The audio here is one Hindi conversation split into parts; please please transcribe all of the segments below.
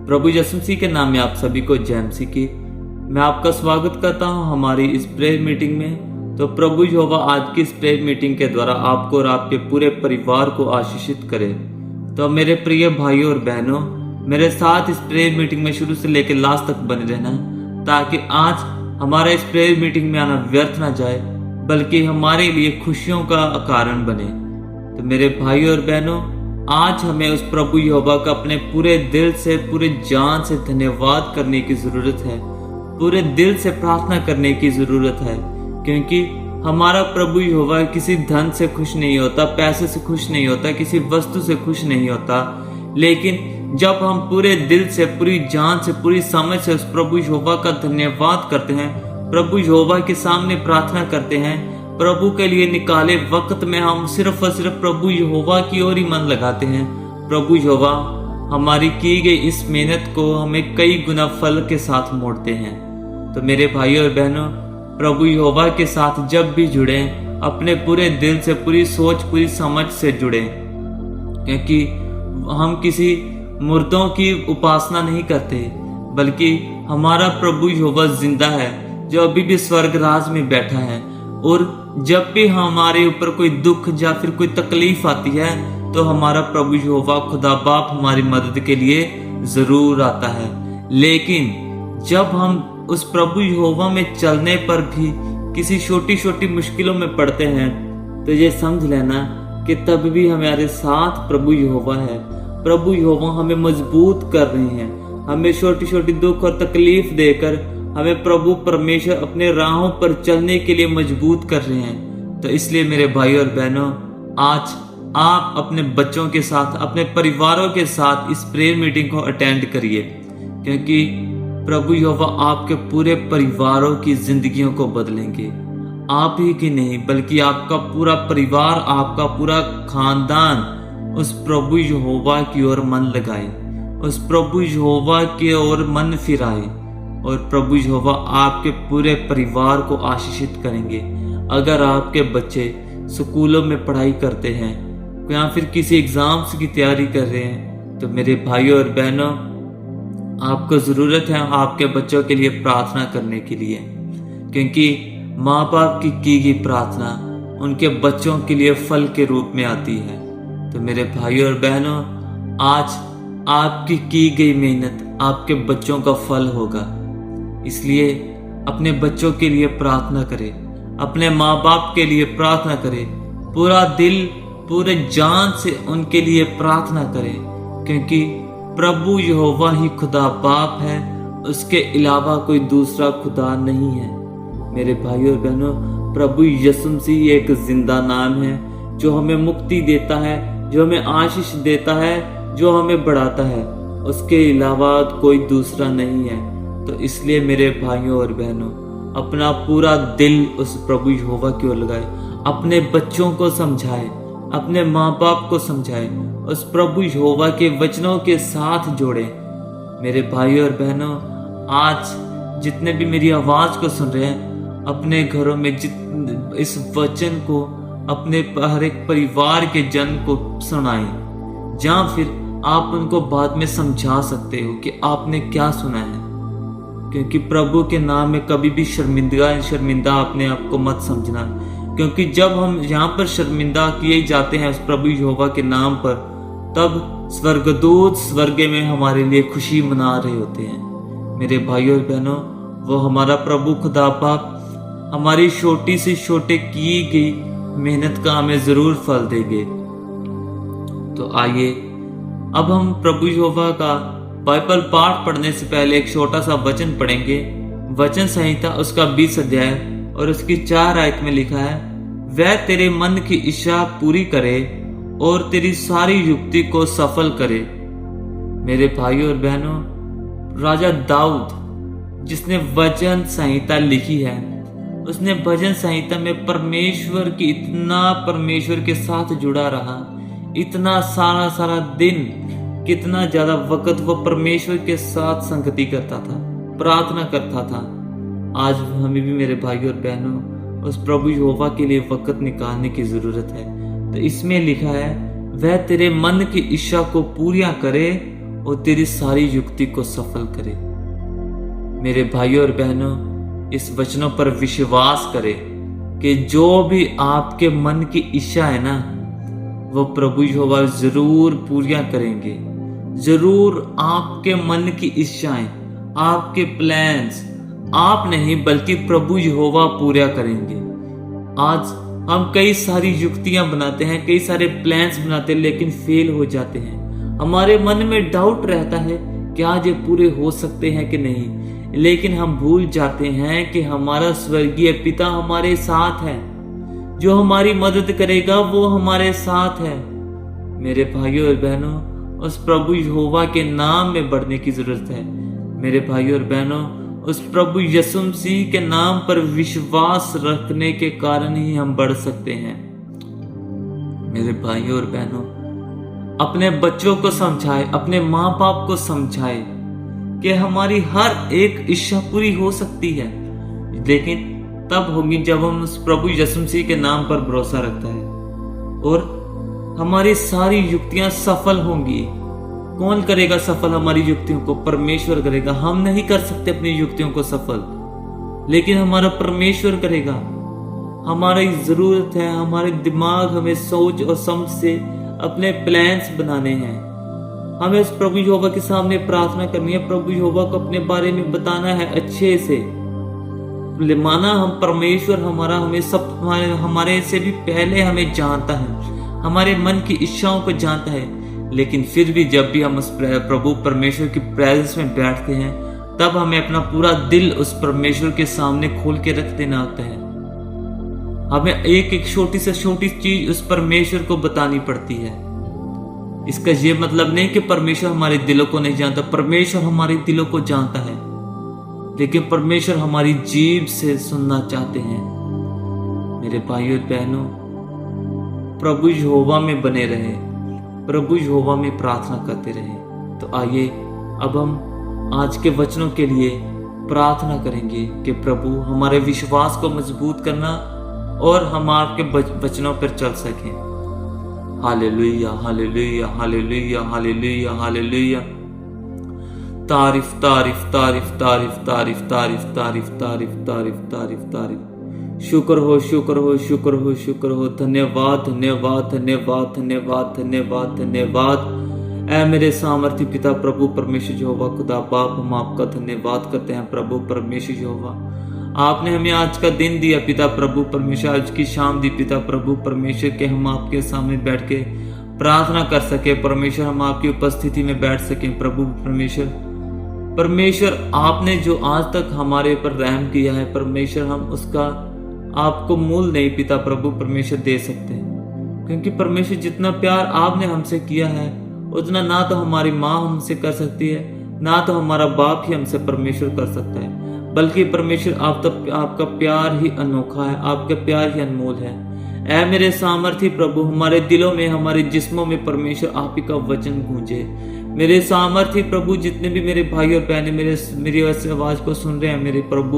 प्रभु यीशु मसीह के नाम में आप सभी को जय मसीह की। मैं आपका स्वागत करता हूं हमारी इस प्रेयर मीटिंग में। तो प्रभु यहोवा आज की इस प्रेयर मीटिंग के द्वारा आपको और आपके पूरे परिवार को आशीषित करे। तो मेरे प्रिय भाइयों और बहनों, मेरे साथ इस प्रेयर मीटिंग में शुरू से लेकर लास्ट तक बने रहना, ताकि आज हमारा इस प्रेयर मीटिंग में आना व्यर्थ ना जाए, बल्कि हमारे लिए खुशियों का कारण बने। तो मेरे भाइयों और बहनों, आज हमें उस प्रभु यहोवा का अपने पूरे दिल से, पूरे जान से धन्यवाद करने की जरूरत है, पूरे दिल से प्रार्थना करने की जरूरत है, क्योंकि हमारा प्रभु यहोवा किसी धन से खुश नहीं होता, पैसे से खुश नहीं होता, किसी वस्तु से खुश नहीं होता। लेकिन जब हम पूरे दिल से, पूरी जान से, पूरी समझ से उस प्रभु यहोवा का धन्यवाद करते हैं, प्रभु यहोवा के सामने प्रार्थना करते हैं, प्रभु के लिए निकाले वक्त में हम सिर्फ और सिर्फ प्रभु यहोवा की ओर ही मन लगाते हैं, प्रभु यहोवा हमारी की गई इस मेहनत को हमें कई गुना फल के साथ मोड़ते हैं। तो मेरे भाइयों और बहनों, प्रभु यहोवा के साथ जब भी जुड़े, अपने पूरे दिल से, पूरी सोच, पूरी समझ से जुड़े, क्योंकि हम किसी मूर्तों की उपासना नहीं करते, बल्कि हमारा प्रभु यहोवा जिंदा है, जो अभी भी स्वर्ग राज में बैठा है। और जब भी हमारे ऊपर कोई दुख या फिर कोई तकलीफ आती है, तो हमारा प्रभु यहोवा खुदा बाप हमारी मदद के लिए जरूर आता है। लेकिन जब हम उस प्रभु यहोवा में चलने पर भी किसी छोटी छोटी मुश्किलों में पड़ते हैं, तो ये समझ लेना कि तब भी हमारे साथ प्रभु यहोवा है। प्रभु यहोवा हमें मजबूत कर रहे हैं, हमें छोटी छोटी दुख और तकलीफ देकर हमें प्रभु परमेश्वर अपने राहों पर चलने के लिए मजबूत कर रहे हैं। तो इसलिए मेरे भाइयों और बहनों, आज आप अपने बच्चों के साथ, अपने परिवारों के साथ इस प्रेयर मीटिंग को अटेंड करिए, क्योंकि प्रभु यहोवा आपके पूरे परिवारों की जिंदगियों को बदलेंगे। आप ही की नहीं, बल्कि आपका पूरा परिवार, आपका पूरा खानदान उस प्रभु यहोवा की ओर मन लगाए, उस प्रभु यहोवा की ओर मन फिराए, और प्रभु यहोवा आपके पूरे परिवार को आशीषित करेंगे। अगर आपके बच्चे स्कूलों में पढ़ाई करते हैं या फिर किसी एग्जाम्स की तैयारी कर रहे हैं, तो मेरे भाइयों और बहनों, आपको जरूरत है आपके बच्चों के लिए प्रार्थना करने के लिए, क्योंकि माँ बाप की गई प्रार्थना उनके बच्चों के लिए फल के रूप में आती है। तो मेरे भाइयों और बहनों, आज आपकी की गई मेहनत आपके बच्चों का फल होगा। इसलिए अपने बच्चों के लिए प्रार्थना करें, अपने माँ बाप के लिए प्रार्थना करें, पूरा दिल, पूरे जान से उनके लिए प्रार्थना करें, क्योंकि प्रभु यहोवा ही खुदा बाप है, उसके अलावा कोई दूसरा खुदा नहीं है। मेरे भाइयों और बहनों, प्रभु यीशु मसीह एक जिंदा नाम है, जो हमें मुक्ति देता है, जो हमें आशीष देता है, जो हमें बढ़ाता है, उसके अलावा कोई दूसरा नहीं है। तो इसलिए मेरे भाइयों और बहनों, अपना पूरा दिल उस प्रभु यहोवा की ओर लगाए, अपने बच्चों को समझाए, अपने माँ बाप को समझाए, उस प्रभु यहोवा के वचनों के साथ जोड़े। मेरे भाइयों और बहनों, आज जितने भी मेरी आवाज को सुन रहे हैं, अपने घरों में इस वचन को अपने हर एक परिवार के जन को सुनाएं, या फिर आप उनको बाद में समझा सकते हो कि आपने क्या सुना है, क्योंकि प्रभु के नाम में कभी भी शर्मिंदा अपने आप को मत समझना, क्योंकि जब हम यहाँ पर शर्मिंदा किए जाते हैं उस प्रभु यहोवा के नाम पर, तब स्वर्गदूत स्वर्ग में हमारे लिए खुशी मना रहे होते हैं। मेरे भाइयों और बहनों, वो हमारा प्रभु खुदा बाप हमारी छोटी से छोटे की गई मेहनत का हमें जरूर फल देंगे। तो आइए अब हम प्रभु यहोवा का बाइबल पाठ पढ़ने से पहले एक छोटा सा वचन पढ़ेंगे। वचन संहिता उसका 20 अध्याय और उसकी 4 आयत में लिखा है, वह तेरे मन की इच्छा पूरी करे और तेरी सारी युक्ति को सफल करे। मेरे भाइयों और बहनों, राजा दाऊद जिसने वचन संहिता लिखी है, उसने भजन संहिता में परमेश्वर के साथ जुड़ा रहा, इतना सारा दिन, कितना ज्यादा वक्त वो परमेश्वर के साथ संगति करता था, प्रार्थना करता था। आज हमें भी मेरे भाइयों और बहनों उस प्रभु यहोवा के लिए वक्त निकालने की जरूरत है। तो इसमें लिखा है, वह तेरे मन की इच्छा को पूरा करे और तेरी सारी युक्ति को सफल करे। मेरे भाइयों और बहनों, इस वचनों पर विश्वास करें कि जो भी आपके मन की इच्छा है ना, वो प्रभु यहोवा जरूर पूरियां करेंगे। जरूर आपके मन की इच्छाएं, आपके प्लान्स आप नहीं बल्कि प्रभु यहोवा पूरा करेंगे। आज हम कई सारी युक्तियां बनाते हैं, कई सारे प्लान्स बनाते हैं, लेकिन फेल हो जाते हैं। हमारे मन में डाउट रहता है कि आज ये पूरे हो सकते हैं कि नहीं, लेकिन हम भूल जाते हैं कि हमारा स्वर्गीय पिता हमारे साथ है। जो हमारी मदद करेगा वो हमारे साथ है। मेरे भाइयों और बहनों, उस प्रभु यहोवा के नाम में बढ़ने की जरूरत है। मेरे भाइयों और बहनों, उस प्रभु यीशु मसीह के नाम पर विश्वास रखने के कारण ही हम बढ़ सकते हैं। मेरे भाइयों और बहनों, अपने बच्चों को समझाए, अपने माँ बाप को समझाए कि हमारी हर एक इच्छा पूरी हो सकती है, लेकिन तब होगी जब हम उस प्रभु यीशु मसीह के नाम पर भरोसा रखता है और हमारी सारी युक्तियां सफल होंगी। कौन करेगा सफल हमारी युक्तियों को? परमेश्वर करेगा। हम नहीं कर सकते अपनी युक्तियों को सफल, लेकिन हमारा परमेश्वर करेगा। हमारी जरूरत है, हमारे दिमाग हमें सोच और समझ से अपने प्लान्स बनाने हैं। हमें उस प्रभु यहोवा के सामने प्रार्थना करनी है, प्रभु यहोवा को अपने बारे में बताना है अच्छे से। माना हम परमेश्वर हमारे से भी पहले हमें जानता है, हमारे मन की इच्छाओं को जानता है, लेकिन फिर भी जब भी हम उस प्रभु परमेश्वर की प्रेजेंस में बैठते हैं, तब हमें अपना पूरा दिल उस परमेश्वर के सामने खोल के रख देना होता है। हमें एक एक छोटी से छोटी चीज उस परमेश्वर को बतानी पड़ती है। इसका ये मतलब नहीं कि परमेश्वर हमारे दिलों को नहीं जानता। परमेश्वर हमारे दिलों को जानता है, लेकिन परमेश्वर हमारी जीभ से सुनना चाहते हैं। मेरे भाइयों और बहनों, प्रभु यहोवा में बने रहे, प्रभु यहोवा में प्रार्थना करते रहे। तो आइए अब हम आज के वचनों के लिए प्रार्थना करेंगे कि प्रभु हमारे विश्वास को मजबूत करना और हम आपके वचनों पर चल सकें। Hallelujah, hallelujah, hallelujah, hallelujah, hallelujah. तारीफ, तारीफ, तारीफ, तारीफ, तारीफ, तारीफ, तारीफ, तारीफ, तारीफ, तारीफ, तारीफ। शुक्र हो, शुक्र हो, शुक्र हो, शुक्र हो। धन्यवाद, धन्यवाद, धन्यवाद, धन्यवाद, धन्यवाद, धन्यवाद। ऐ मेरे सामर्थी पिता प्रभु परमेश्वर यहोवा खुदा बाप, हम आपका धन्यवाद करते हैं प्रभु परमेश्वर यहोवा। आपने हमें आज का दिन दिया पिता प्रभु परमेश्वर, आज की शाम दी पिता प्रभु परमेश्वर के हम आपके सामने बैठ के प्रार्थना कर सके परमेश्वर, हम आपकी उपस्थिति में बैठ सके प्रभु परमेश्वर। आपने जो आज तक हमारे ऊपर रहम किया है परमेश्वर, हम उसका आपको मूल नहीं पिता प्रभु परमेश्वर दे सकते हैं, क्योंकि परमेश्वर जितना प्यार आपने हमसे किया है उतना ना तो हमारी माँ हमसे कर सकती है, ना तो हमारा बाप ही हमसे परमेश्वर कर सकता है, बल्कि परमेश्वर आपका प्यार ही अनोखा है, आपका प्यार ही अनमोल है। ऐ मेरे सामर्थी प्रभु, हमारे दिलों में, हमारे जिस्मों में परमेश्वर आप ही का वचन गूंजे। मेरे सामर्थी प्रभु, जितने भी मेरे भाई और बहनें मेरी आवाज को सुन रहे हैं मेरे प्रभु,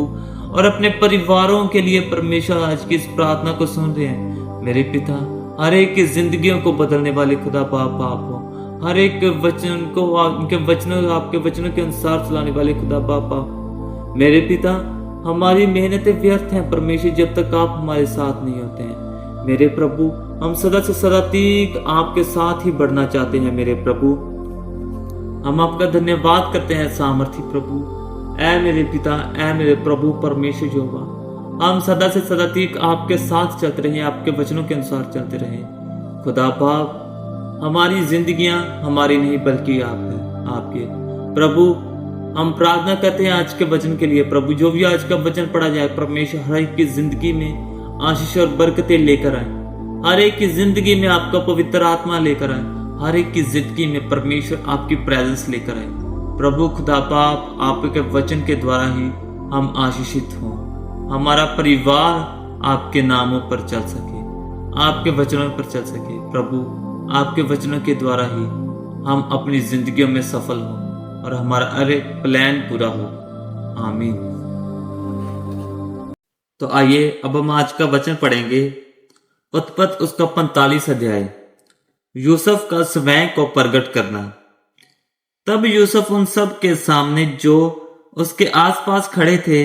और अपने परिवारों के लिए परमेश्वर आज की इस प्रार्थना को सुन रहे हैं मेरे पिता, हर एक की जिंदगियों को बदलने वाले खुदा बाप आप हो, हर एक वचन को आपके वचनों के अनुसार चलाने वाले खुदा बाप आप मेरे पिता। हमारी मेहनतें व्यर्थ हैं परमेश्वर जब तक आप हमारे साथ नहीं होते हैं मेरे प्रभु। हम सदा से सदा तक आपके साथ ही बढ़ना चाहते हैं मेरे प्रभु। हम आपका धन्यवाद करते हैं सामर्थी प्रभु। ऐ मेरे पिता, ऐ मेरे प्रभु परमेश्वर यहोवा, हम सदा से सदा तक आपके साथ चलते रहे, आपके वचनों के अनुसार चलते रहे खुदा बाप। हमारी जिंदगियां हमारी नहीं बल्कि आप है आपके प्रभु। हम प्रार्थना करते हैं आज के वचन के लिए प्रभु, जो भी आज का वचन पढ़ा जाए परमेश्वर हर एक की जिंदगी में आशीष और बरकतें लेकर आए, हर एक की जिंदगी में आपका पवित्र आत्मा लेकर आए, हर एक की जिंदगी में परमेश्वर आपकी प्रेजेंस लेकर आए प्रभु खुदा बाप। आपके वचन के द्वारा ही हम आशीषित हों, हमारा परिवार आपके नामों पर चल सके, आपके वचनों पर चल सके प्रभु। आपके वचनों के द्वारा ही हम अपनी जिंदगियों में सफल हों और हमारा हर एक प्लान पूरा हो। आमीन। तो आइए अब हम आज का वचन पढ़ेंगे, उत्पत्ति उसका 45 अध्याय, यूसुफ का स्वयं को प्रकट करना। तब यूसुफ उन सब के सामने जो उसके आसपास खड़े थे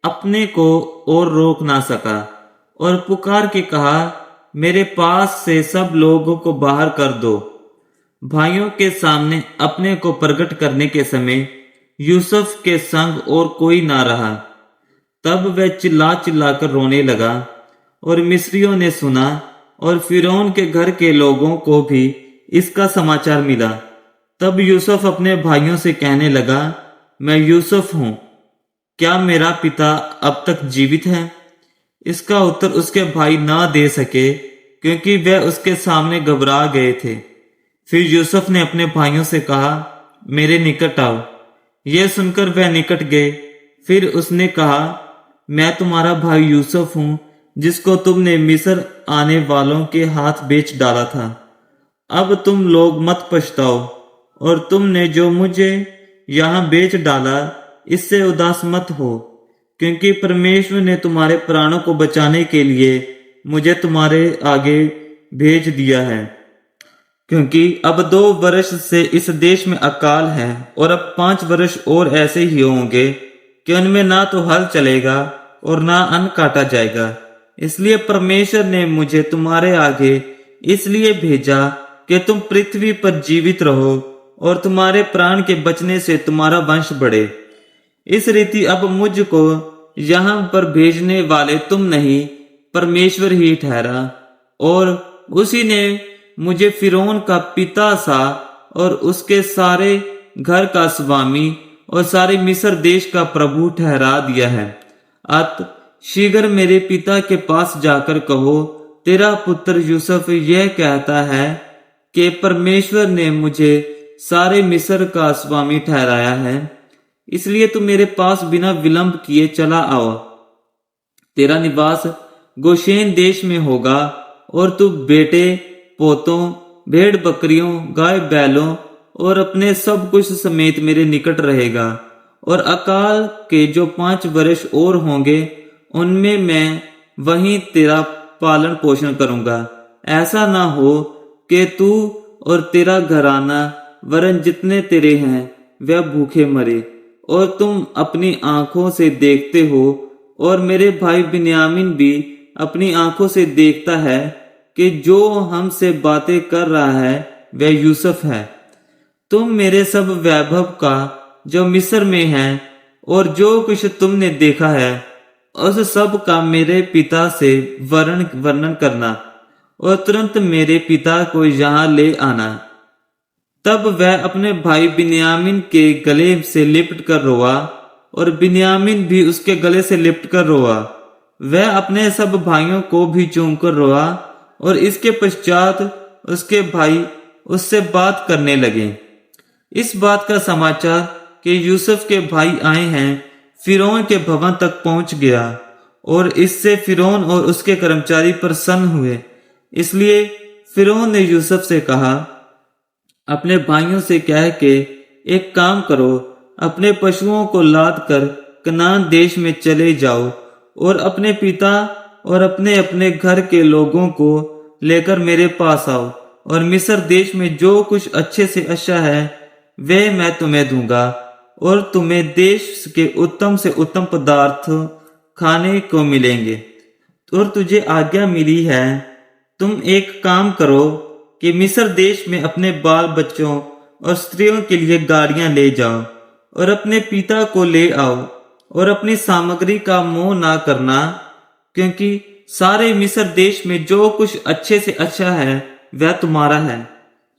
अपने को और रोक ना सका और पुकार के कहा, मेरे पास से सब लोगों को बाहर कर दो। भाइयों के सामने अपने को प्रकट करने के समय यूसुफ के संग और कोई ना रहा। तब वह चिल्ला चिल्लाकर रोने लगा और मिस्रियों ने सुना और फिरौन के घर के लोगों को भी इसका समाचार मिला। तब यूसुफ अपने भाइयों से कहने लगा, मैं यूसुफ हूं, क्या मेरा पिता अब तक जीवित है? इसका उत्तर उसके भाई ना दे सके क्योंकि वह उसके सामने घबरा गए थे। फिर यूसुफ ने अपने भाइयों से कहा, मेरे निकट आओ। यह सुनकर वह निकट गए। फिर उसने कहा, मैं तुम्हारा भाई यूसुफ हूं जिसको तुमने मिस्र आने वालों के हाथ बेच डाला था। अब तुम लोग मत पछताओ और तुमने जो मुझे यहाँ बेच डाला इससे उदास मत हो, क्योंकि परमेश्वर ने तुम्हारे प्राणों को बचाने के लिए मुझे तुम्हारे आगे भेज दिया है। क्योंकि अब 2 वर्ष से इस देश में अकाल है और अब 5 वर्ष और ऐसे ही होंगे कि उनमें ना तो हल चलेगा और ना अन्न काटा जाएगा। इसलिए परमेश्वर ने मुझे तुम्हारे आगे इसलिए भेजा कि तुम पृथ्वी पर जीवित रहो और तुम्हारे प्राण के बचने से तुम्हारा वंश बढ़े। इस रीति अब मुझको यहाँ पर भेजने वाले तुम नहीं, परमेश्वर ही ठहरा। और उसी ने मुझे फिरौन का पिता सा और उसके सारे घर का स्वामी और सारे मिस्र देश का प्रभु ठहरा दिया है। अत शीघ्र मेरे पिता के पास जाकर कहो, तेरा पुत्र यूसुफ यह कहता है कि परमेश्वर ने मुझे सारे मिस्र का स्वामी ठहराया है। इसलिए तू मेरे पास बिना विलंब किए चला आओ। तेरा निवास गोशेन देश में होगा और तू बेटे पोतों, भेड़ बकरियों, गाय बैलों और अपने सब कुछ समेत मेरे निकट रहेगा। और अकाल के जो 5 वर्ष और होंगे उनमें मैं वहीं तेरा पालन पोषण करूंगा। ऐसा ना हो कि तू और तेरा घराना वरन जितने तेरे हैं वह भूखे मरे। और तुम अपनी आंखों से देखते हो और मेरे भाई बिन्यामीन भी अपनी आंखों से देखता है कि जो हमसे बातें कर रहा है वह यूसुफ है। तुम मेरे सब वैभव का जो मिस्र में है और जो कुछ तुमने देखा है उस सब का मेरे पिता से वर्णन करना और तुरंत मेरे पिता को यहाँ ले आना। तब वह अपने भाई बिन्यामीन के गले से लिपट कर रोआ और बिन्यामीन भी उसके गले से लिपट कर रोआ। वह अपने सब भाइयों को भी चूमकर रोआ और इसके पश्चात उसके भाई उससे बात करने लगे। इस बात का समाचार कि यूसुफ के भाई आए हैं फिरौन के भवन तक पहुंच गया और इससे फिरौन और उसके कर्मचारी प्रसन्न हुए। इसलिए फिरौन ने यूसुफ से कहा, अपने भाइयों से कह के एक काम करो, अपने पशुओं को लाद कर कनान देश में चले जाओ और अपने पिता और अपने अपने घर के लोगों को लेकर मेरे पास आओ और मिस्र देश में जो कुछ अच्छे से अच्छा है वे मैं तुम्हें दूंगा और तुम्हें देश के उत्तम से उत्तम पदार्थ खाने को मिलेंगे। और तुझे आज्ञा मिली है, तुम एक काम करो कि मिस्र देश में अपने बाल बच्चों और स्त्रियों के लिए गाड़ियां ले जाओ और अपने पिता को ले आओ और अपनी सामग्री का मोह ना करना, क्योंकि सारे मिस्र देश में जो कुछ अच्छे से अच्छा है वह तुम्हारा है।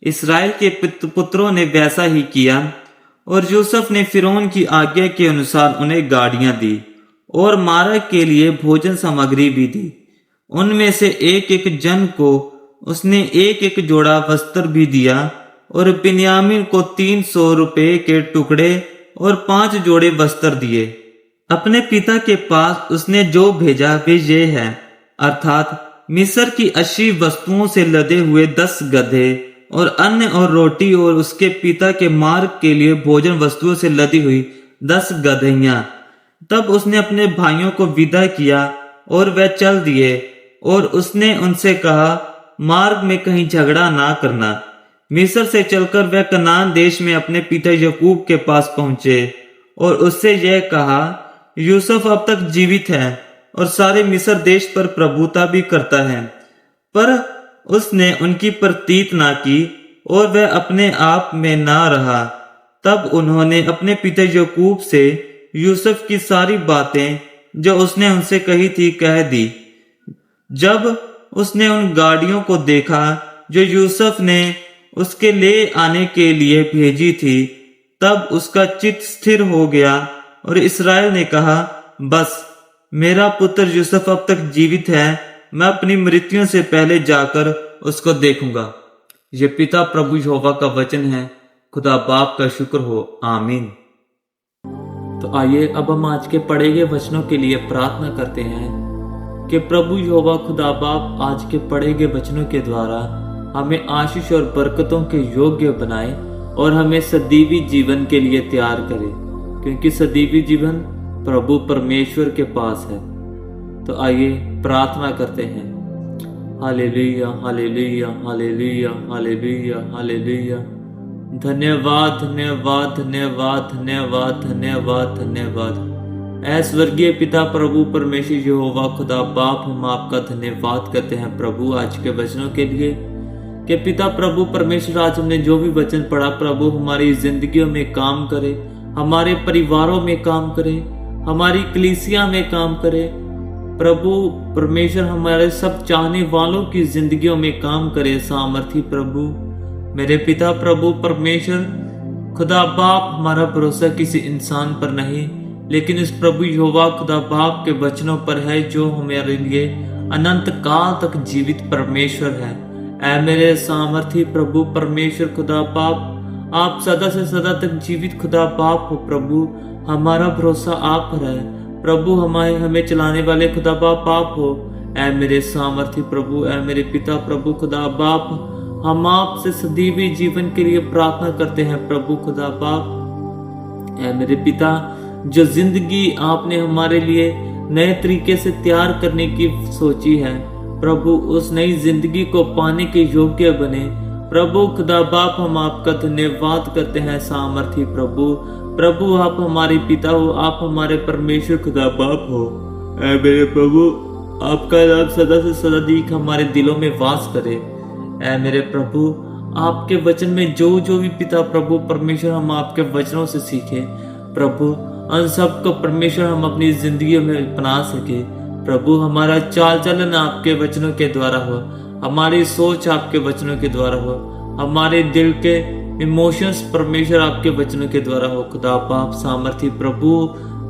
इस्राएल के पुत्रों ने वैसा ही किया और यूसुफ ने फिरौन की आज्ञा के अनुसार उन्हें गाड़ियां दी और मार्ग के लिए भोजन सामग्री भी दी। उनमें से एक एक जन को उसने एक एक जोड़ा वस्त्र भी दिया और बिन्यामीन को 300 रुपए के टुकड़े और 5 जोड़े वस्त्र दिए। अपने पिता के पास उसने जो भेजा वे ये है, अर्थात मिस्र की 80 वस्तुओं से लदे हुए 10 गधे और अन्न और रोटी और उसके पिता के मार्ग के लिए भोजन वस्तुओं से लदी हुई 10 गधइयां। तब उसने अपने भाइयों को विदा किया और वह चल दिए और उसने उनसे कहा, मार्ग में कहीं झगड़ा ना करना, मिस्र से चलकर वह कनान देश में अपने पिता याकूब के पास पहुंचे और उससे यह कहा, यूसुफ अब तक जीवित है और सारे मिस्र देश पर प्रभुता भी करता है। पर उसने उनकी प्रतीत ना की और वह अपने आप में ना रहा। तब उन्होंने अपने पिता याकूब से यूसुफ की सारी बातें जो उसने उनसे कही थी कह दी। जब उसने उन गाड़ियों को देखा जो यूसुफ ने उसके ले आने के लिए भेजी थी, तब उसका चित्त स्थिर हो गया और इस्राएल ने कहा, बस मेरा पुत्र यूसुफ अब तक जीवित है, मैं अपनी मृत्यु से पहले जाकर उसको देखूंगा। ये पिता प्रभु यहोवा का वचन है। खुदा बाप का शुक्र हो। आमीन। तो आइए अब हम आज के पढ़े गए वचनों के लिए प्रार्थना करते हैं कि प्रभु यहोवा खुदा बाप आज के पढ़े गए वचनों के द्वारा हमें आशीष और बरकतों के योग्य बनाए और हमें सदीवी जीवन के लिए तैयार करे, क्योंकि सदीवी जीवन प्रभु परमेश्वर के पास है। तो आइए प्रार्थना करते हैं। Hallelujah, hallelujah, hallelujah, hallelujah, hallelujah. धन्यवाद, धन्यवाद, धन्यवाद, धन्यवाद, धन्यवाद, धन्यवाद। ऐ स्वर्गीय पिता प्रभु परमेश्वर यहोवा खुदा बाप, हम आपका धन्यवाद करते हैं प्रभु आज के वचनों के लिए कि पिता प्रभु परमेश्वर आज हमने जो भी वचन पढ़ा प्रभु हमारी जिंदगियों में काम करे, हमारे परिवारों में काम करे, हमारी कलीसिया में काम करे। प्रभु परमेश्वर हमारे सब चाहने वालों की जिंदगियों में काम करे। सामर्थी प्रभु मेरे पिता प्रभु परमेश्वर खुदा बाप, हमारा भरोसा किसी इंसान पर नहीं लेकिन इस प्रभु यहोवा खुदा बाप के वचनों पर है जो हमारे लिए अनंत काल तक जीवित परमेश्वर है। ऐ मेरे सामर्थी प्रभु परमेश्वर खुदा बाप, आप सदा से सदा तक जीवित खुदा बाप हो प्रभु। हमारा भरोसा आप पर है प्रभु, हमें चलाने वाले खुदा बाप आप हो। ऐ मेरे सामर्थी प्रभु, ऐ मेरे पिता प्रभु खुदा बाप, हम आपसे सदैव जीवन के लिए प्रार्थना करते हैं प्रभु खुदा बाप। ऐ मेरे पिता, जो जिंदगी आपने हमारे लिए नए तरीके से तैयार करने की सोची है प्रभु, उस नई जिंदगी को पाने के योग्य बने प्रभु खुदा बाप। हम आपका धन्यवाद करते हैं सामर्थी प्रभु। प्रभु आप हमारे पिता हो, आप हमारे परमेश्वर खुदा बाप हो। ऐ मेरे प्रभु, आपका नाम सदा से सदा तक हमारे दिलों में वास करे। ऐ मेरे प्रभु, आपके वचन में जो भी पिता प्रभु परमेश्वर हम आपके वचनों से सीखे प्रभु, उन सब को परमेश्वर हम अपनी जिंदगी में अपना सके प्रभु। हमारा चाल चलन आपके वचनों के द्वारा हो, हमारी सोच आपके वचनों के द्वारा हो, हमारे दिल के इमोशंस परमेश्वर आपके वचनों के द्वारा हो। खुदा बाप सामर्थी प्रभु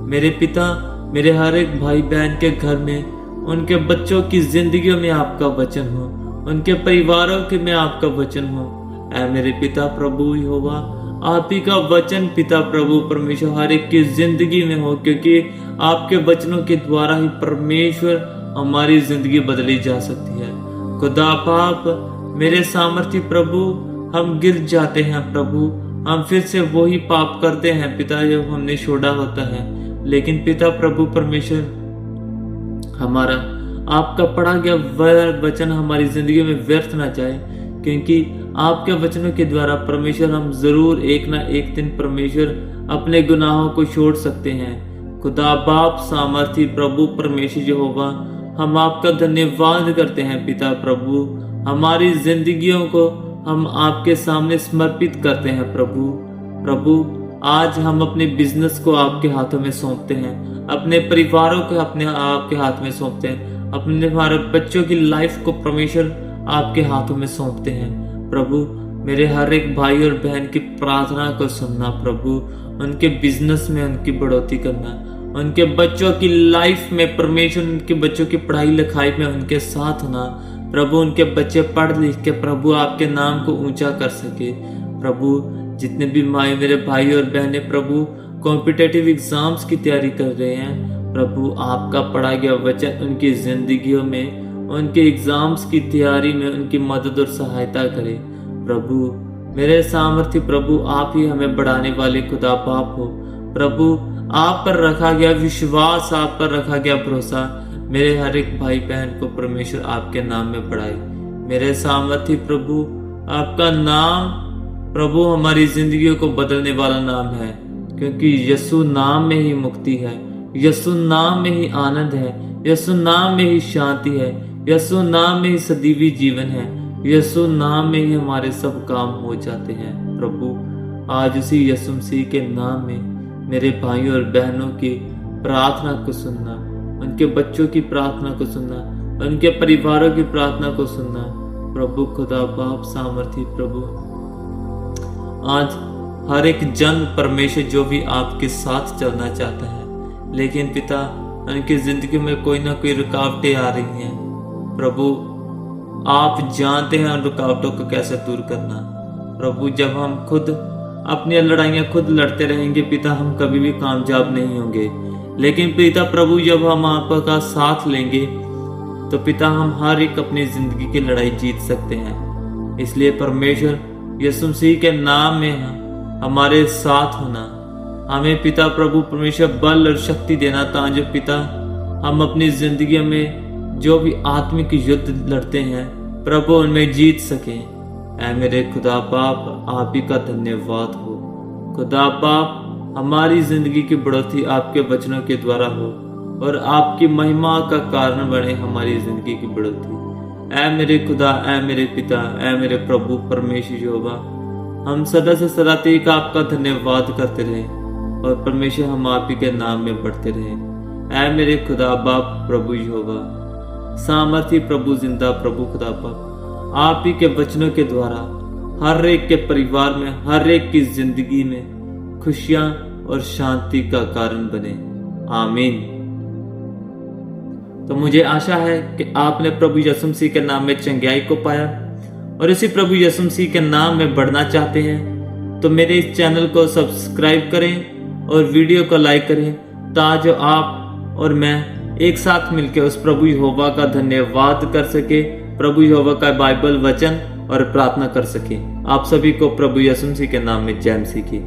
मेरे पिता, मेरे हर एक भाई बहन के घर में, उनके बच्चों की जिंदगियों में आपका वचन हो, उनके परिवारों के में आपका वचन हो। ऐ मेरे पिता प्रभु यहोवा, आप ही का वचन पिता प्रभु परमेश्वर हर एक की जिंदगी में हो, क्योंकि आपके वचनों के द्वारा ही परमेश्वर हमारी जिंदगी बदली जा सकती है। खुदा बाप मेरे सामर्थी प्रभु, हम गिर जाते हैं प्रभु, हम फिर से वही पाप करते हैं पिता जो हमने छोड़ा होता है, लेकिन पिता प्रभु परमेश्वर हमारा आपका पढ़ा गया वचन हमारी जिंदगी में व्यर्थ ना जाए, क्योंकि आपके वचनों के द्वारा परमेश्वर हम जरूर एक ना एक दिन परमेश्वर अपने गुनाहों को छोड़ सकते हैं। खुदा बाप सामर्थी प्रभु परमेश्वर यहोवा, हम आपका धन्यवाद करते हैं पिता प्रभु। हमारी जिंदगियों को हम आपके सामने समर्पित करते हैं प्रभु। आज हम अपने बिजनेस को आपके हाथों में सौंपते हैं, अपने परिवारों को अपने आपके हाथ में सौंपते हैं, अपने हमारे बच्चों की लाइफ को परमेश्वर आपके हाथों में सौंपते हैं प्रभु। मेरे हर एक भाई और बहन की प्रार्थना को सुनना प्रभु, उनके बिजनेस में उनकी बढ़ोतरी करना, उनके बच्चों की लाइफ में परमेश्वर, उनके बच्चों की पढ़ाई लिखाई में उनके साथ होना प्रभु। उनके बच्चे पढ़ लिख के प्रभु आपके नाम को ऊंचा कर सके प्रभु। जितने भी मेरे भाई और बहनें प्रभु कॉम्पिटिटिव एग्जाम्स की तैयारी कर रहे हैं प्रभु, आपका पढ़ा गया वचन उनकी जिंदगियों में, उनके एग्जाम्स की तैयारी में उनकी मदद और सहायता करे प्रभु। मेरे सामर्थ्य प्रभु, आप ही हमें बढ़ाने वाले खुदा बाप हो प्रभु। आप पर रखा गया विश्वास, आप पर रखा गया भरोसा मेरे हर एक भाई बहन को परमेश्वर आपके नाम में बढ़ाए। मेरे सामर्थ्य प्रभु, आपका नाम प्रभु हमारी जिंदगियों को बदलने वाला नाम है, क्योंकि यीशु नाम में ही मुक्ति है, यीशु नाम में ही आनंद है, यीशु नाम में ही शांति है, यीशु नाम में ही सदैवी जीवन है, यीशु नाम में ही हमारे सब काम हो जाते हैं। प्रभु आज उसी यीशु मसीह के नाम में मेरे भाइयों और बहनों की प्रार्थना को सुनना, उनके बच्चों की प्रार्थना को सुनना, उनके परिवारों की प्रार्थना को सुनना। प्रभु खुदा बाप सामर्थी प्रभु, आज हर एक जन परमेश्वर जो भी आपके साथ चलना चाहता है, लेकिन पिता उनकी जिंदगी में कोई ना कोई रुकावटें आ रही हैं। प्रभु आप जानते हैं उन रुकावटों को कैसे दूर करना। प्रभु जब हम खुद अपनी लड़ाइयाँ खुद लड़ते रहेंगे पिता, हम कभी भी कामयाब नहीं होंगे। लेकिन पिता प्रभु जब हम आपका साथ लेंगे तो पिता हम हर एक अपनी जिंदगी की लड़ाई जीत सकते हैं। इसलिए परमेश्वर यीशु मसीह के नाम में हमारे साथ होना, हमें पिता प्रभु परमेश्वर बल और शक्ति देना, ताकि पिता हम अपनी जिंदगी में जो भी आत्मिक युद्ध लड़ते हैं प्रभु उनमें जीत सकें। ऐ मेरे खुदा बाप आप ही का धन्यवाद हो। खुदा बाप हमारी जिंदगी की बढ़ोतरी आपके वचनों के द्वारा हो और आपकी महिमा का कारण बने हमारी जिंदगी की बढ़ोतरी। ऐ मेरे खुदा, ऐ मेरे पिता, ऐ मेरे प्रभु परमेश्वर यहोवा, हम सदा से सदा तक आपका धन्यवाद करते रहे और परमेश्वर हम आप ही के नाम में बढ़ते रहे। ऐ मेरे खुदा बाप प्रभु यहोवा सामर्थी प्रभु, जिंदा प्रभु खुदा बाप, आप ही के वचनों के द्वारा हर एक के परिवार में, हर एक की जिंदगी में खुशियां और शांति का कारण बने। आमीन। तो मुझे आशा है कि आपने प्रभु यीशु मसीह के नाम में चंगाई को पाया और इसी प्रभु यीशु मसीह के नाम में बढ़ना चाहते हैं तो मेरे इस चैनल को सब्सक्राइब करें और वीडियो को लाइक करें, ताकि आप और मैं एक साथ मिलकर उस प्रभु यहोवा का धन्यवाद कर सके, प्रभु यहोवा का बाइबल वचन और प्रार्थना कर सके। आप सभी को प्रभु यीशु मसीह के नाम में जय मसीह की।